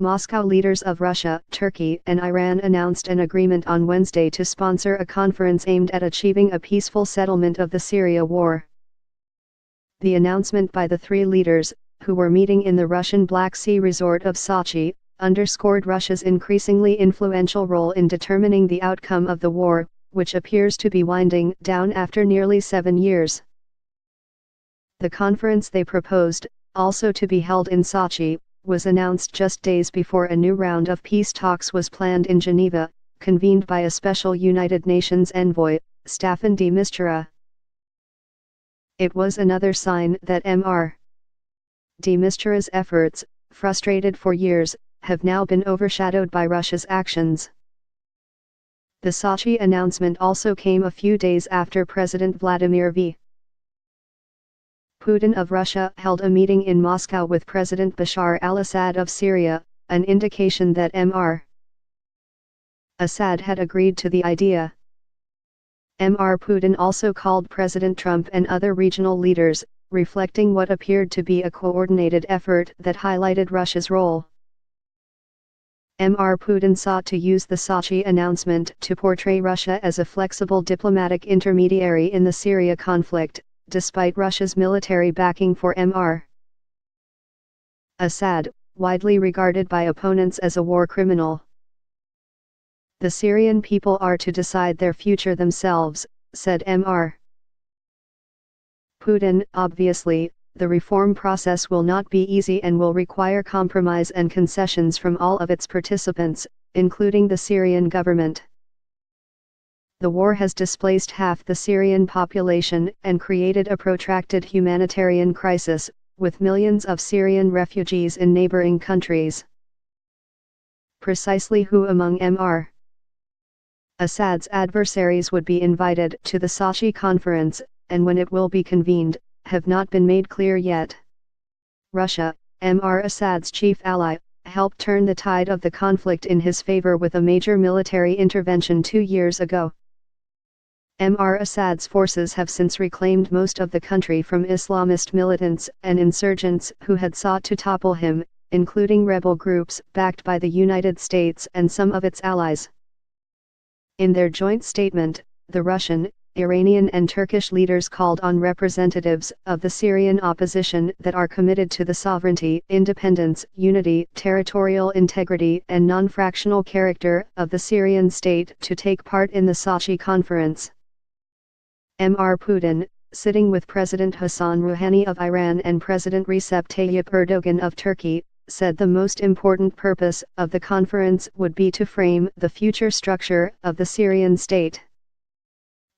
Moscow leaders of Russia, Turkey, and Iran announced an agreement on Wednesday to sponsor a conference aimed at achieving a peaceful settlement of the Syria war. The announcement by the three leaders, who were meeting in the Russian Black Sea resort of Sochi, underscored Russia's increasingly influential role in determining the outcome of the war, which appears to be winding down after nearly 7 years. The conference they proposed, also to be held in Sochi, was announced just days before a new round of peace talks was planned in Geneva, convened by a special United Nations envoy, Staffan de Mistura. It was another sign that Mr. de Mistura's efforts, frustrated for years, have now been overshadowed by Russia's actions. The Sochi announcement also came a few days after President Vladimir Putin of Russia held a meeting in Moscow with President Bashar al-Assad of Syria, an indication that Mr. Assad had agreed to the idea. Mr. Putin also called President Trump and other regional leaders, reflecting what appeared to be a coordinated effort that highlighted Russia's role. Mr. Putin sought to use the Sochi announcement to portray Russia as a flexible diplomatic intermediary in the Syria conflict, despite Russia's military backing for Mr. Assad, widely regarded by opponents as a war criminal. The Syrian people are to decide their future themselves, said Mr. Putin. Obviously, the reform process will not be easy and will require compromise and concessions from all of its participants, including the Syrian government. The war has displaced half the Syrian population and created a protracted humanitarian crisis, with millions of Syrian refugees in neighboring countries. Precisely who among Mr. Assad's adversaries would be invited to the Sochi conference, and when it will be convened, have not been made clear yet. Russia, Mr. Assad's chief ally, helped turn the tide of the conflict in his favor with a major military intervention 2 years ago. Mr. Assad's forces have since reclaimed most of the country from Islamist militants and insurgents who had sought to topple him, including rebel groups backed by the United States and some of its allies. In their joint statement, the Russian, Iranian and Turkish leaders called on representatives of the Syrian opposition that are committed to the sovereignty, independence, unity, territorial integrity and non-fractional character of the Syrian state to take part in the Sochi conference. Mr. Putin, sitting with President Hassan Rouhani of Iran and President Recep Tayyip Erdogan of Turkey, said the most important purpose of the conference would be to frame the future structure of the Syrian state.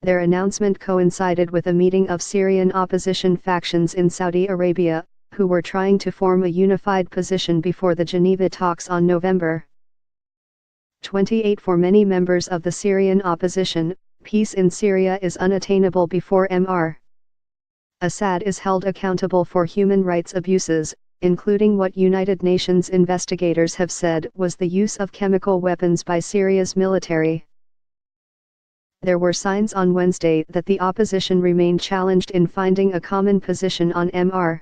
Their announcement coincided with a meeting of Syrian opposition factions in Saudi Arabia, who were trying to form a unified position before the Geneva talks on November 28. For many members of the Syrian opposition, peace in Syria is unattainable before Mr. Assad is held accountable for human rights abuses, including what United Nations investigators have said was the use of chemical weapons by Syria's military. There were signs on Wednesday that the opposition remained challenged in finding a common position on Mr.